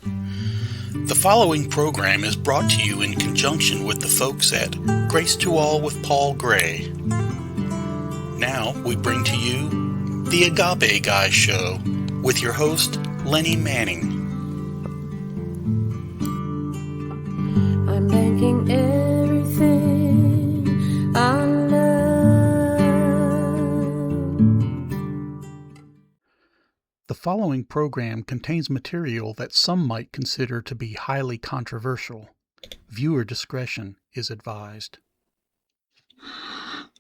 The following program is brought to you in conjunction with the folks at Grace to All with Paul Gray. Now we bring to you the Agape Guy Show with your host, Lenny Manning. I'm banking everything on love. The following program contains material that some might consider to be highly controversial. Viewer discretion is advised.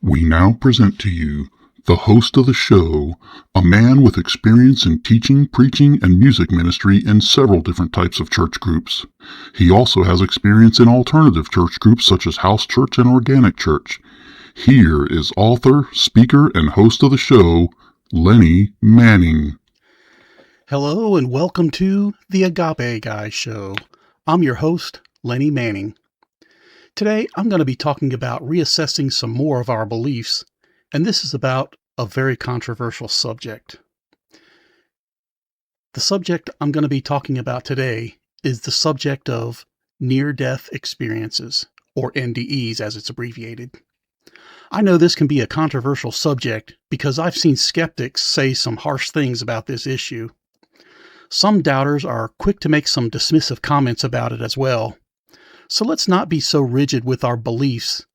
We now present to you the host of the show, a man with experience in teaching, preaching, and music ministry in several different types of church groups. He also has experience in alternative church groups such as house church and organic church. Here is author, speaker, and host of the show, Lenny Manning. Hello and welcome to the Agape Guy Show. I'm your host, Lenny Manning. Today I'm going to be talking about reassessing some more of our beliefs, and this is about a very controversial subject. The subject I'm going to be talking about today is the subject of near-death experiences, or NDEs as it's abbreviated. I know this can be a controversial subject because I've seen skeptics say some harsh things about this issue. Some doubters are quick to make some dismissive comments about it as well. So let's not be so rigid with our beliefs.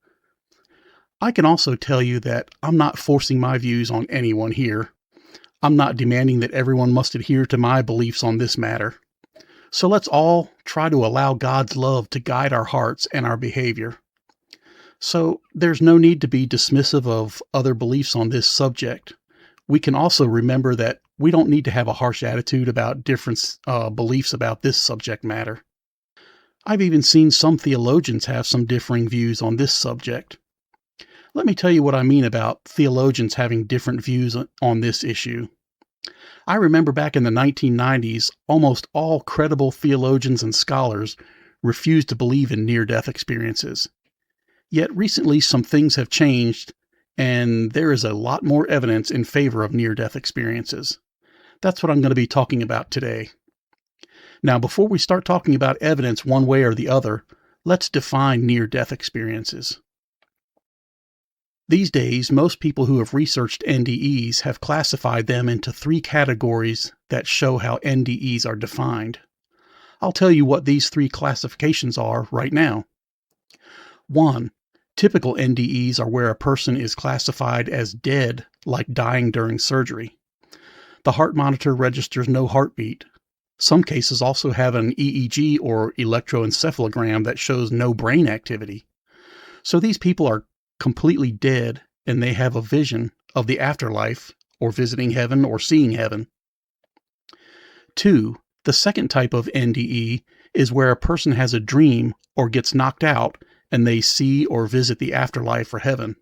I can also tell you that I'm not forcing my views on anyone here. I'm not demanding that everyone must adhere to my beliefs on this matter. So let's all try to allow God's love to guide our hearts and our behavior. So there's no need to be dismissive of other beliefs on this subject. We can also remember that we don't need to have a harsh attitude about different beliefs about this subject matter. I've even seen some theologians have some differing views on this subject. Let me tell you what I mean about theologians having different views on this issue. I remember back in the 1990s, almost all credible theologians and scholars refused to believe in near-death experiences. Yet recently some things have changed, and there is a lot more evidence in favor of near-death experiences. That's what I'm going to be talking about today. Now, before we start talking about evidence one way or the other, let's define near-death experiences. These days, most people who have researched NDEs have classified them into three categories that show how NDEs are defined. I'll tell you what these three classifications are right now. 1. Typical NDEs are where a person is classified as dead, like dying during surgery. The heart monitor registers no heartbeat. Some cases also have an EEG or electroencephalogram that shows no brain activity. So these people are completely dead and they have a vision of the afterlife or visiting heaven or seeing heaven. 2. The second type of NDE is where a person has a dream or gets knocked out and they see or visit the afterlife or heaven.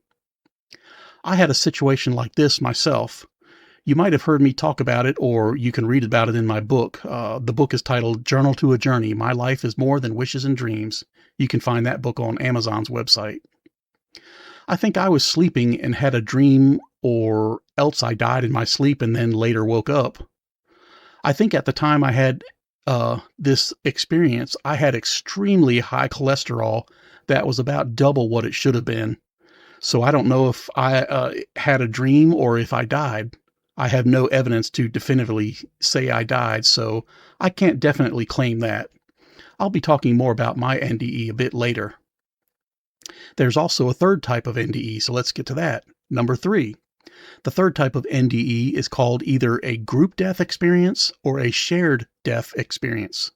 I had a situation like this myself. You might have heard me talk about it, or you can read about it in my book. The book is titled Journal to a Journey, My Life is More Than Wishes and Dreams. You can find that book on Amazon's website. I think I was sleeping and had a dream, or else I died in my sleep and then later woke up. I think at the time I had this experience, I had extremely high cholesterol that was about double what it should have been. So I don't know if I had a dream or if I died. I have no evidence to definitively say I died, so I can't definitely claim that. I'll be talking more about my NDE a bit later. There's also a third type of NDE, so let's get to that. Number 3. The third type of NDE is called either a group death experience or a shared death experience.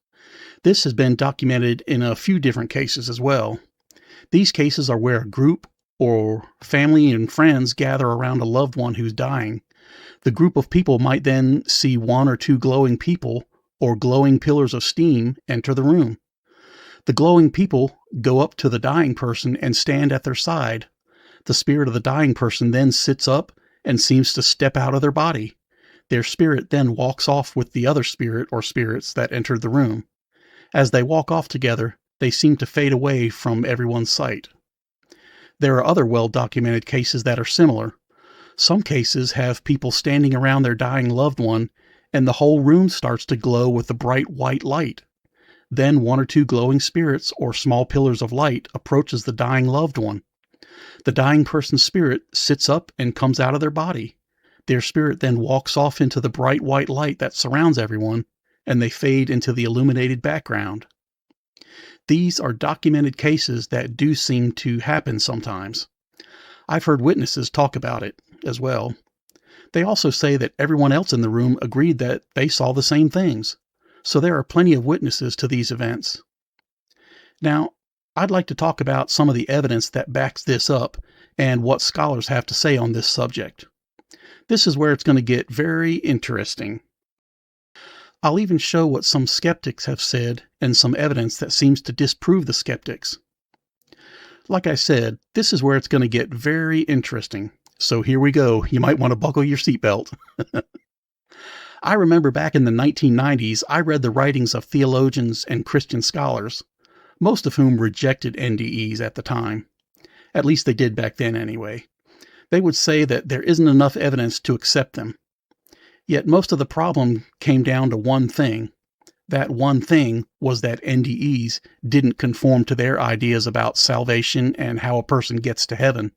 This has been documented in a few different cases as well. These cases are where a group or family and friends gather around a loved one who's dying. The group of people might then see one or two glowing people or glowing pillars of steam enter the room. The glowing people go up to the dying person and stand at their side. The spirit of the dying person then sits up and seems to step out of their body. Their spirit then walks off with the other spirit or spirits that entered the room. As they walk off together, they seem to fade away from everyone's sight. There are other well-documented cases that are similar. Some cases have people standing around their dying loved one, and the whole room starts to glow with a bright white light. Then one or two glowing spirits or small pillars of light approaches the dying loved one. The dying person's spirit sits up and comes out of their body. Their spirit then walks off into the bright white light that surrounds everyone, and they fade into the illuminated background. These are documented cases that do seem to happen sometimes. I've heard witnesses talk about it as well. They also say that everyone else in the room agreed that they saw the same things. So there are plenty of witnesses to these events. Now, I'd like to talk about some of the evidence that backs this up and what scholars have to say on this subject. This is where it's going to get very interesting. I'll even show what some skeptics have said and some evidence that seems to disprove the skeptics. Like I said, this is where it's going to get very interesting. So here we go. You might want to buckle your seatbelt. I remember back in the 1990s, I read the writings of theologians and Christian scholars, most of whom rejected NDEs at the time. At least they did back then anyway. They would say that there isn't enough evidence to accept them. Yet most of the problem came down to one thing. That one thing was that NDEs didn't conform to their ideas about salvation and how a person gets to heaven.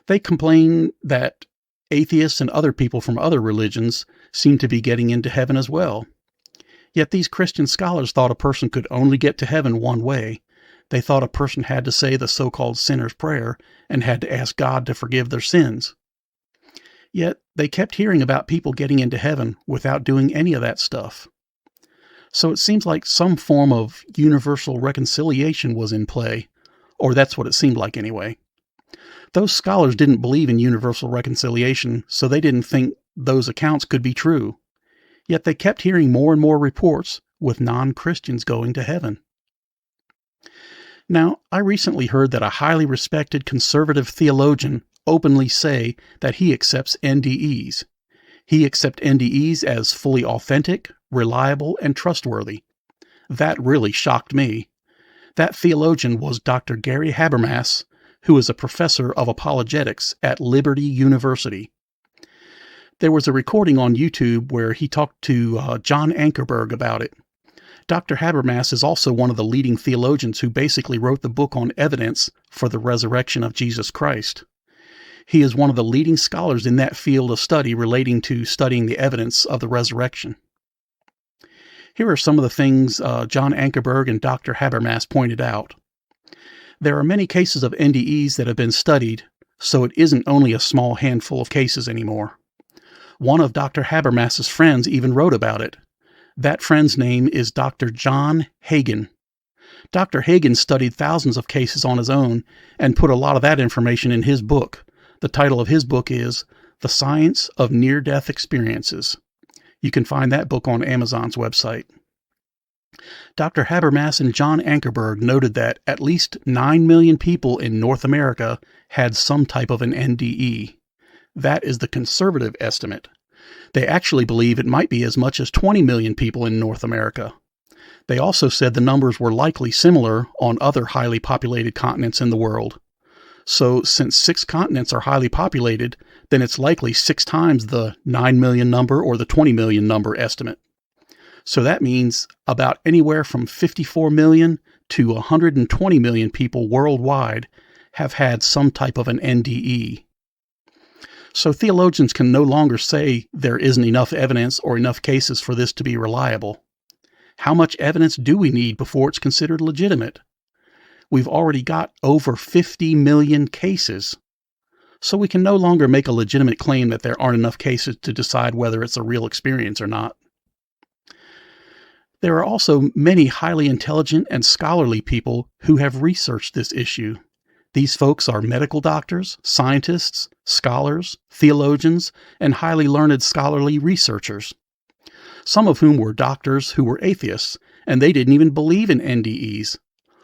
They complain that atheists and other people from other religions seem to be getting into heaven as well. Yet these Christian scholars thought a person could only get to heaven one way. They thought a person had to say the so-called sinner's prayer and had to ask God to forgive their sins. Yet they kept hearing about people getting into heaven without doing any of that stuff. So it seems like some form of universal reconciliation was in play, or that's what it seemed like anyway. Those scholars didn't believe in universal reconciliation, so they didn't think those accounts could be true. Yet they kept hearing more and more reports with non-Christians going to heaven. Now, I recently heard that a highly respected conservative theologian openly say that he accepts NDEs. He accepts NDEs as fully authentic, reliable, and trustworthy. That really shocked me. That theologian was Dr. Gary Habermas, who is a professor of apologetics at Liberty University. There was a recording on YouTube where he talked to John Ankerberg about it. Dr. Habermas is also one of the leading theologians who basically wrote the book on evidence for the resurrection of Jesus Christ. He is one of the leading scholars in that field of study relating to studying the evidence of the resurrection. Here are some of the things John Ankerberg and Dr. Habermas pointed out. There are many cases of NDEs that have been studied, so it isn't only a small handful of cases anymore. One of Dr. Habermas's friends even wrote about it. That friend's name is Dr. John Hagen. Dr. Hagen studied thousands of cases on his own and put a lot of that information in his book. The title of his book is The Science of Near-Death Experiences. You can find that book on Amazon's website. Dr. Habermas and John Ankerberg noted that at least 9 million people in North America had some type of an NDE. That is the conservative estimate. They actually believe it might be as much as 20 million people in North America. They also said the numbers were likely similar on other highly populated continents in the world. So since 6 continents are highly populated, then it's likely 6 times the 9 million number or the 20 million number estimate. So that means about anywhere from 54 million to 120 million people worldwide have had some type of an NDE. So theologians can no longer say there isn't enough evidence or enough cases for this to be reliable. How much evidence do we need before it's considered legitimate? We've already got over 50 million cases. So we can no longer make a legitimate claim that there aren't enough cases to decide whether it's a real experience or not. There are also many highly intelligent and scholarly people who have researched this issue. These folks are medical doctors, scientists, scholars, theologians, and highly learned scholarly researchers. Some of whom were doctors who were atheists, and they didn't even believe in NDEs.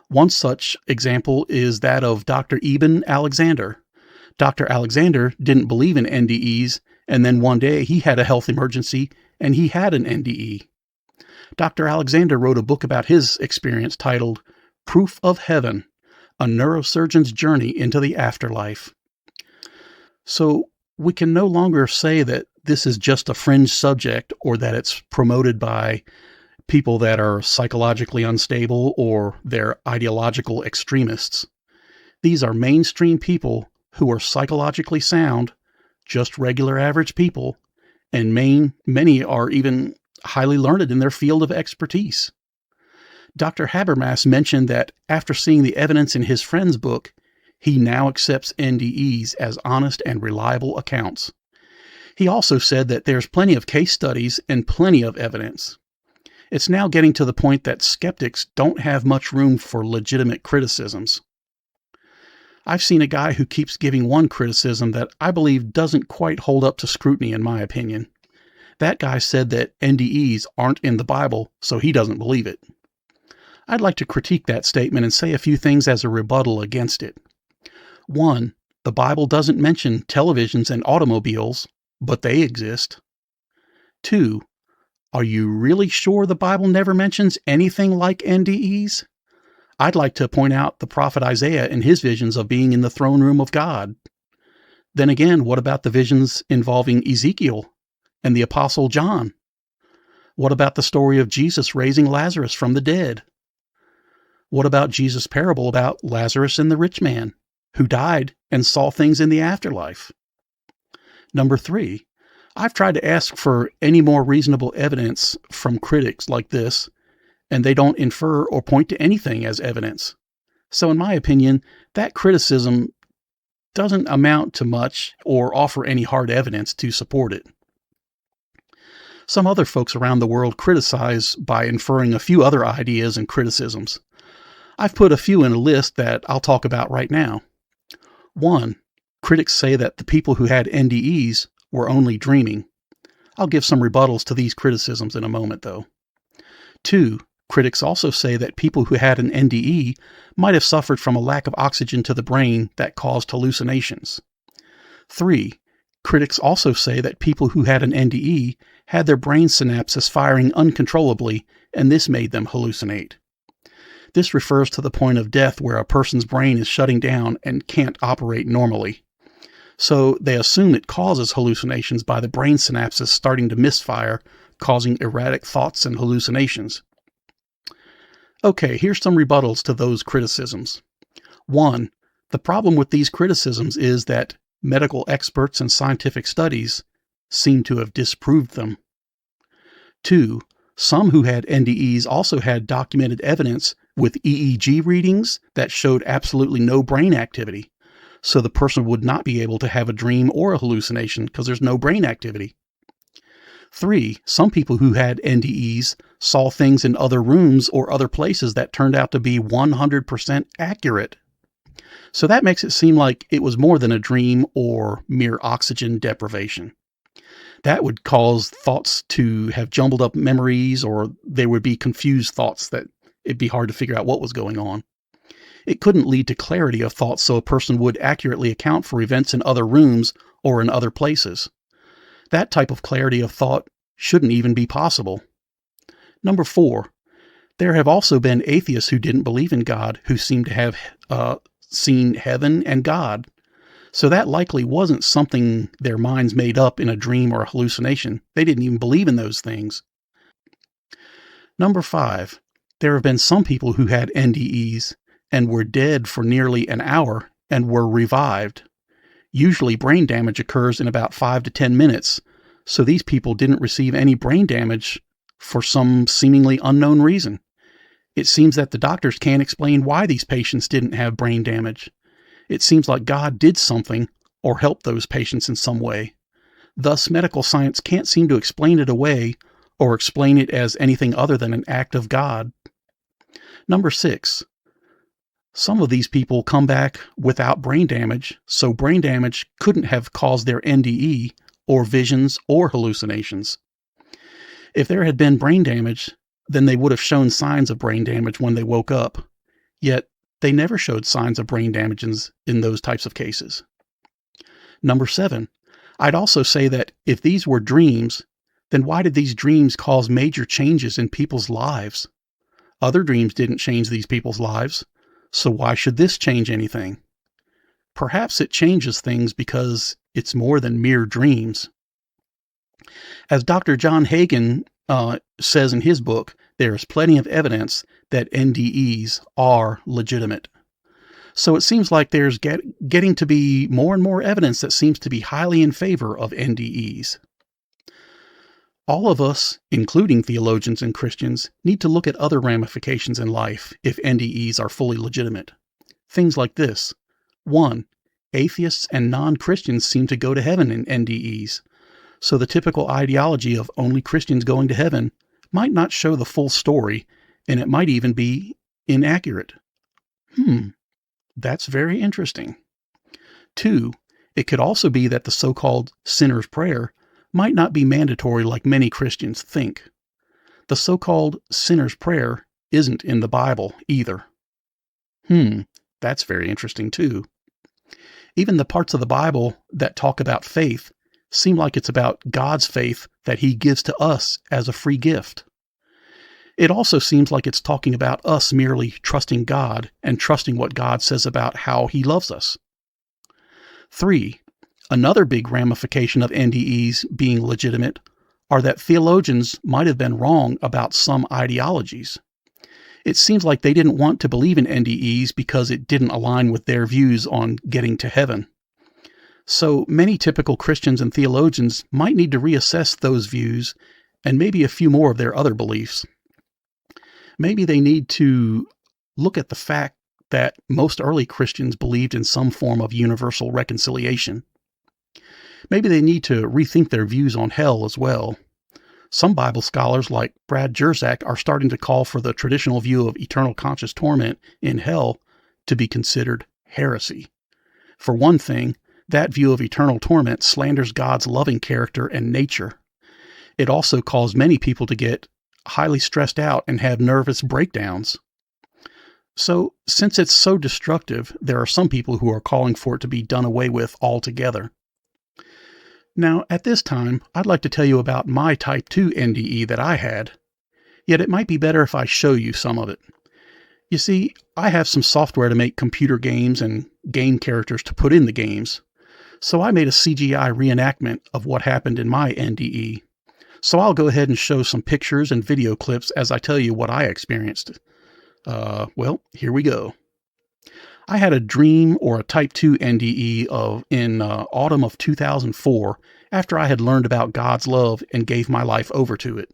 One such example is that of Dr. Eben Alexander. Dr. Alexander didn't believe in NDEs, and then one day he had a health emergency, and he had an NDE. Dr. Alexander wrote a book about his experience titled Proof of Heaven, A Neurosurgeon's Journey into the Afterlife. So we can no longer say that this is just a fringe subject or that it's promoted by people that are psychologically unstable or they're ideological extremists. These are mainstream people who are psychologically sound, just regular average people, and many are even highly learned in their field of expertise. Dr. Habermas mentioned that after seeing the evidence in his friend's book, he now accepts NDEs as honest and reliable accounts. He also said that there's plenty of case studies and plenty of evidence. It's now getting to the point that skeptics don't have much room for legitimate criticisms. I've seen a guy who keeps giving one criticism that I believe doesn't quite hold up to scrutiny in my opinion. That guy said that NDEs aren't in the Bible, so he doesn't believe it. I'd like to critique that statement and say a few things as a rebuttal against it. 1. The Bible doesn't mention televisions and automobiles, but they exist. 2. Are you really sure the Bible never mentions anything like NDEs? I'd like to point out the prophet Isaiah and his visions of being in the throne room of God. Then again, what about the visions involving Ezekiel and the apostle John? What about the story of Jesus raising Lazarus from the dead? What about Jesus' parable about Lazarus and the rich man, who died and saw things in the afterlife? Number 3, I've tried to ask for any more reasonable evidence from critics like this, and they don't infer or point to anything as evidence. So in my opinion, that criticism doesn't amount to much or offer any hard evidence to support it. Some other folks around the world criticize by inferring a few other ideas and criticisms. I've put a few in a list that I'll talk about right now. 1. Critics say that the people who had NDEs were only dreaming. I'll give some rebuttals to these criticisms in a moment, though. 2. Critics also say that people who had an NDE might have suffered from a lack of oxygen to the brain that caused hallucinations. 3. Critics also say that people who had an NDE had their brain synapses firing uncontrollably, and this made them hallucinate. This refers to the point of death where a person's brain is shutting down and can't operate normally. So they assume it causes hallucinations by the brain synapses starting to misfire, causing erratic thoughts and hallucinations. Okay, here's some rebuttals to those criticisms. 1. The problem with these criticisms is that medical experts and scientific studies seem to have disproved them. 2. Some who had NDEs also had documented evidence with EEG readings that showed absolutely no brain activity, so the person would not be able to have a dream or a hallucination because there's no brain activity. 3. Some people who had NDEs saw things in other rooms or other places that turned out to be 100% accurate. So that makes it seem like it was more than a dream or mere oxygen deprivation. That would cause thoughts to have jumbled up memories, or there would be confused thoughts that it'd be hard to figure out what was going on. It couldn't lead to clarity of thoughts so a person would accurately account for events in other rooms or in other places. That type of clarity of thought shouldn't even be possible. Number 4, there have also been atheists who didn't believe in God who seem to have seen heaven and God. So that likely wasn't something their minds made up in a dream or a hallucination. They didn't even believe in those things. Number 5, there have been some people who had NDEs and were dead for nearly an hour and were revived. Usually brain damage occurs in about 5 to 10 minutes, so these people didn't receive any brain damage for some seemingly unknown reason. It seems that the doctors can't explain why these patients didn't have brain damage. It seems like God did something or helped those patients in some way. Thus, medical science can't seem to explain it away or explain it as anything other than an act of God. Number 6, some of these people come back without brain damage, so brain damage couldn't have caused their NDE or visions or hallucinations. If there had been brain damage, then they would have shown signs of brain damage when they woke up. Yet, they never showed signs of brain damage in those types of cases. Number 7, I'd also say that if these were dreams, then why did these dreams cause major changes in people's lives? Other dreams didn't change these people's lives, so why should this change anything? Perhaps it changes things because it's more than mere dreams. As Dr. John Hagen says in his book, there is plenty of evidence that NDEs are legitimate. So it seems like there's getting to be more and more evidence that seems to be highly in favor of NDEs. All of us, including theologians and Christians, need to look at other ramifications in life if NDEs are fully legitimate. Things like this. 1. Atheists and non-Christians seem to go to heaven in NDEs, so the typical ideology of only Christians going to heaven might not show the full story, and it might even be inaccurate. That's very interesting. 2. It could also be that the so-called sinner's prayer might not be mandatory like many Christians think. The so-called sinner's prayer isn't in the Bible either. That's very interesting too. Even the parts of the Bible that talk about faith seem like it's about God's faith that He gives to us as a free gift. It also seems like it's talking about us merely trusting God and trusting what God says about how He loves us. 3. Another big ramification of NDEs being legitimate are that theologians might have been wrong about some ideologies. It seems like they didn't want to believe in NDEs because it didn't align with their views on getting to heaven. So many typical Christians and theologians might need to reassess those views and maybe a few more of their other beliefs. Maybe they need to look at the fact that most early Christians believed in some form of universal reconciliation. Maybe they need to rethink their views on hell as well. Some Bible scholars like Brad Jersak are starting to call for the traditional view of eternal conscious torment in hell to be considered heresy. For one thing, that view of eternal torment slanders God's loving character and nature. It also caused many people to get highly stressed out and have nervous breakdowns. So, since it's so destructive, there are some people who are calling for it to be done away with altogether. Now, at this time, I'd like to tell you about my Type 2 NDE that I had. Yet it might be better if I show you some of it. You see, I have some software to make computer games and game characters to put in the games. So I made a CGI reenactment of what happened in my NDE. So I'll go ahead and show some pictures and video clips as I tell you what I experienced. Well, here we go. I had a dream or a Type 2 NDE in autumn of 2004 after I had learned about God's love and gave my life over to it.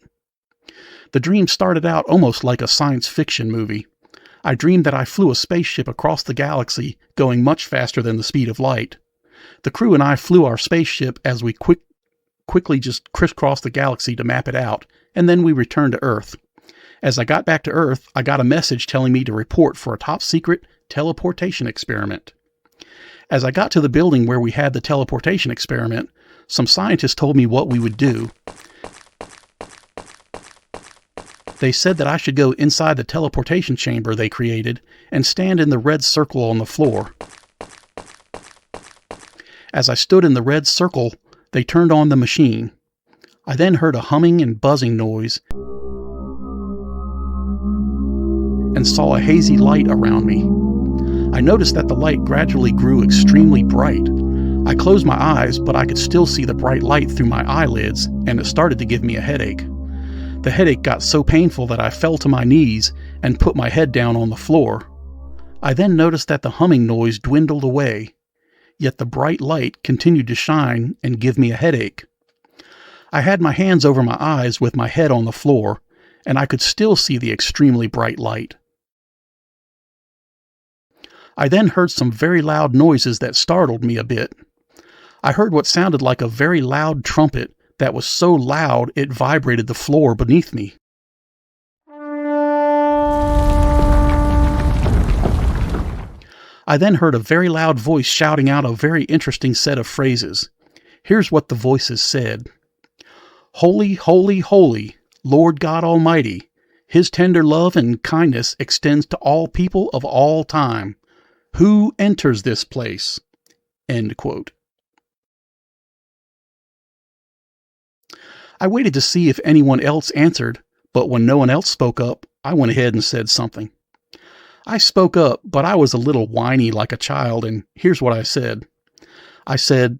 The dream started out almost like a science fiction movie. I dreamed that I flew a spaceship across the galaxy going much faster than the speed of light. The crew and I flew our spaceship as we quickly just crisscrossed the galaxy to map it out, and then we returned to Earth. As I got back to Earth, I got a message telling me to report for a top-secret teleportation experiment. As I got to the building where we had the teleportation experiment, some scientists told me what we would do. They said that I should go inside the teleportation chamber they created and stand in the red circle on the floor. As I stood in the red circle, they turned on the machine. I then heard a humming and buzzing noise and saw a hazy light around me. I noticed that the light gradually grew extremely bright. I closed my eyes, but I could still see the bright light through my eyelids, and it started to give me a headache. The headache got so painful that I fell to my knees and put my head down on the floor. I then noticed that the humming noise dwindled away, yet the bright light continued to shine and give me a headache. I had my hands over my eyes with my head on the floor, and I could still see the extremely bright light. I then heard some very loud noises that startled me a bit. I heard what sounded like a very loud trumpet that was so loud it vibrated the floor beneath me. I then heard a very loud voice shouting out a very interesting set of phrases. Here's what the voices said. Holy, holy, holy, Lord God Almighty. His tender love and kindness extends to all people of all time. Who enters this place? End quote. I waited to see if anyone else answered, but when no one else spoke up, I went ahead and said something. I spoke up, but I was a little whiny like a child, and here's what I said. I said,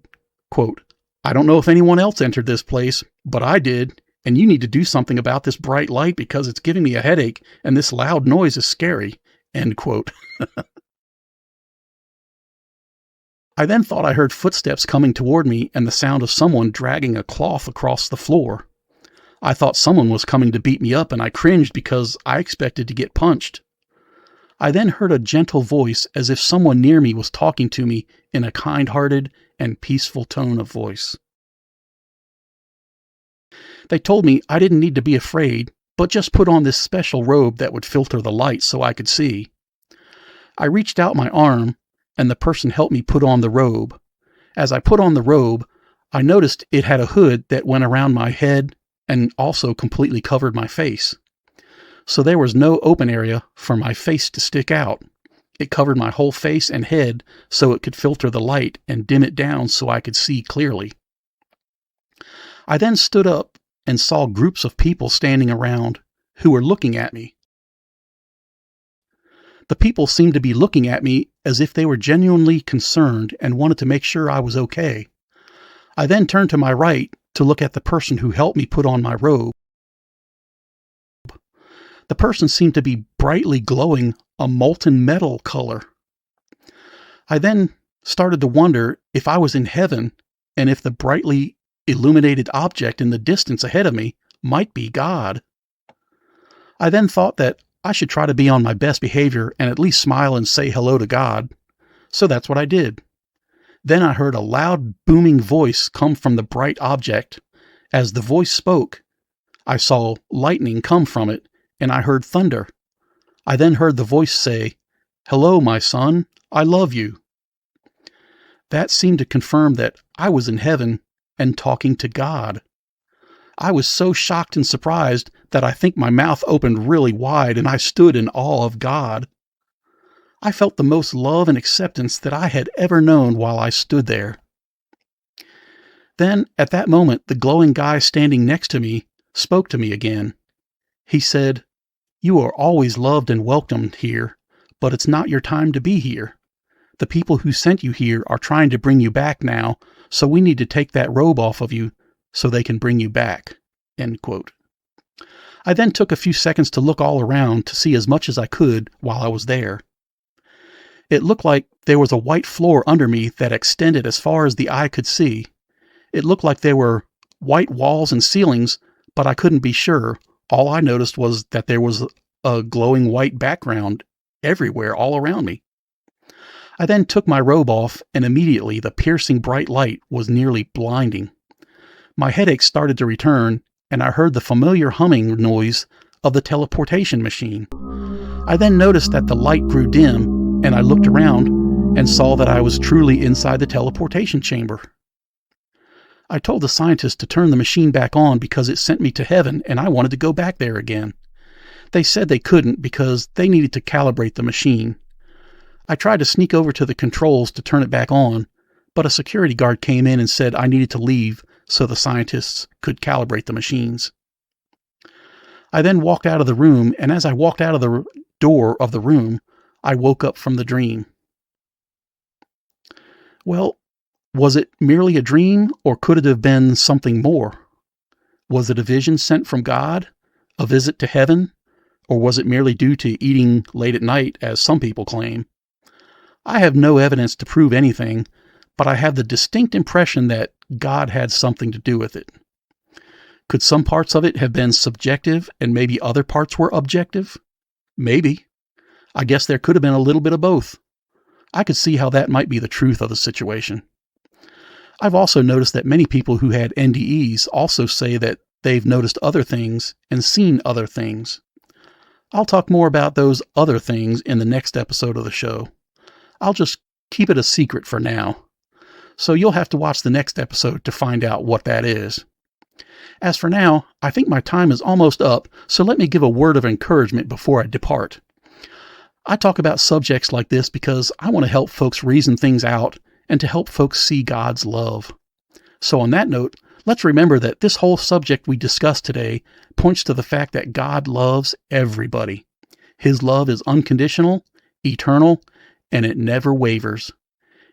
quote, I don't know if anyone else entered this place, but I did, and you need to do something about this bright light because it's giving me a headache and this loud noise is scary." End quote. I then thought I heard footsteps coming toward me and the sound of someone dragging a cloth across the floor. I thought someone was coming to beat me up, and I cringed because I expected to get punched. I then heard a gentle voice as if someone near me was talking to me in a kind-hearted and peaceful tone of voice. They told me I didn't need to be afraid, but just put on this special robe that would filter the light so I could see. I reached out my arm, and the person helped me put on the robe. As I put on the robe, I noticed it had a hood that went around my head and also completely covered my face. So there was no open area for my face to stick out. It covered my whole face and head so it could filter the light and dim it down so I could see clearly. I then stood up and saw groups of people standing around who were looking at me. The people seemed to be looking at me as if they were genuinely concerned and wanted to make sure I was okay. I then turned to my right to look at the person who helped me put on my robe. The person seemed to be brightly glowing a molten metal color. I then started to wonder if I was in heaven and if the brightly illuminated object in the distance ahead of me might be God. I then thought that I should try to be on my best behavior and at least smile and say hello to God. So that's what I did. Then I heard a loud booming voice come from the bright object. As the voice spoke, I saw lightning come from it, and I heard thunder. I then heard the voice say, "Hello, my son, I love you." That seemed to confirm that I was in heaven and talking to God. I was so shocked and surprised that I think my mouth opened really wide and I stood in awe of God. I felt the most love and acceptance that I had ever known while I stood there. Then, at that moment, the glowing guy standing next to me spoke to me again. He said, "You are always loved and welcomed here, but it's not your time to be here. The people who sent you here are trying to bring you back now, so we need to take that robe off of you so they can bring you back." End quote. I then took a few seconds to look all around to see as much as I could while I was there. It looked like there was a white floor under me that extended as far as the eye could see. It looked like there were white walls and ceilings, but I couldn't be sure. All I noticed was that there was a glowing white background everywhere all around me. I then took my robe off, and immediately the piercing bright light was nearly blinding. My headache started to return, and I heard the familiar humming noise of the teleportation machine. I then noticed that the light grew dim, and I looked around and saw that I was truly inside the teleportation chamber. I told the scientists to turn the machine back on because it sent me to heaven and I wanted to go back there again. They said they couldn't because they needed to calibrate the machine. I tried to sneak over to the controls to turn it back on, but a security guard came in and said I needed to leave so the scientists could calibrate the machines. I then walked out of the room, and as I walked out of the door of the room, I woke up from the dream. Well, was it merely a dream, or could it have been something more? Was it a vision sent from God, a visit to heaven, or was it merely due to eating late at night, as some people claim? I have no evidence to prove anything, but I have the distinct impression that God had something to do with it. Could some parts of it have been subjective and maybe other parts were objective? Maybe. I guess there could have been a little bit of both. I could see how that might be the truth of the situation. I've also noticed that many people who had NDEs also say that they've noticed other things and seen other things. I'll talk more about those other things in the next episode of the show. I'll just keep it a secret for now. So you'll have to watch the next episode to find out what that is. As for now, I think my time is almost up, so let me give a word of encouragement before I depart. I talk about subjects like this because I want to help folks reason things out and to help folks see God's love. So on that note, let's remember that this whole subject we discussed today points to the fact that God loves everybody. His love is unconditional, eternal, and it never wavers.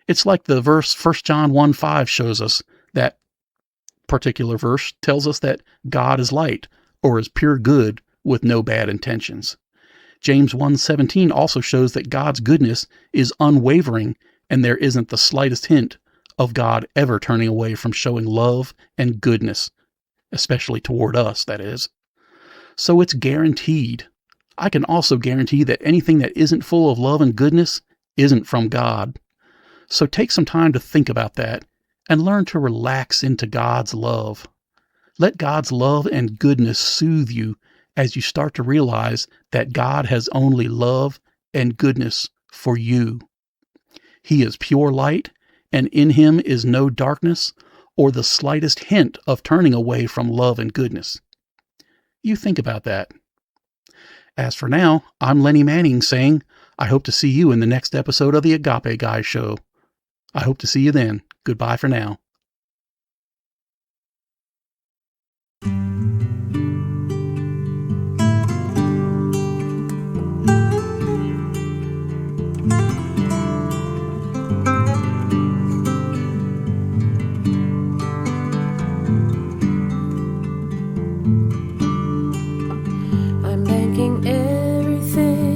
It's like the verse 1 John 1:5 shows us that particular verse tells us that God is light, or is pure good with no bad intentions. James 1:17 also shows that God's goodness is unwavering, and there isn't the slightest hint of God ever turning away from showing love and goodness, especially toward us, that is. So it's guaranteed. I can also guarantee that anything that isn't full of love and goodness isn't from God. So take some time to think about that and learn to relax into God's love. Let God's love and goodness soothe you as you start to realize that God has only love and goodness for you. He is pure light, and in him is no darkness or the slightest hint of turning away from love and goodness. You think about that. As for now, I'm Lenny Manning saying, I hope to see you in the next episode of the Agape Guy Show. I hope to see you then. Goodbye for now. I'm banking everything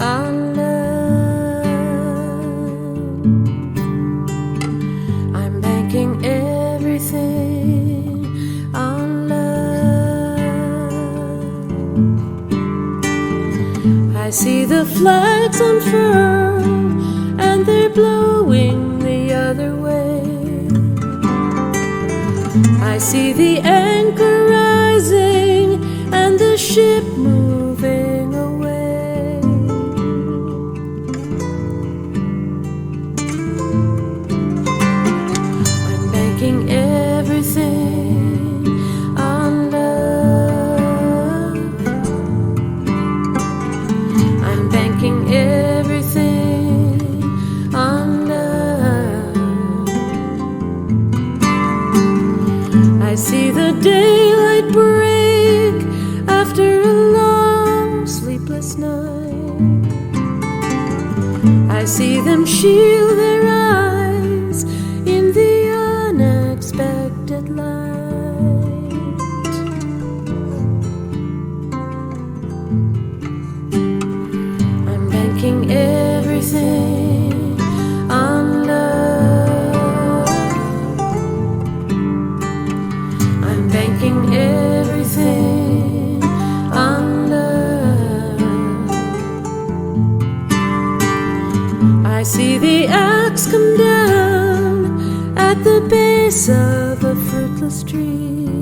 on love. I'm banking everything on love. I see the flags unfurl and they're blowing the other way. I see the anchor rising and the ship moving away. I'm banking everything on love. I'm banking everything on love. I see the daylight break after a long sleepless night. I see them shield their eyes in the unexpected light. I'm banking everything on love. I'm banking everything on love. I see the axe come down at the base of a fruitless tree.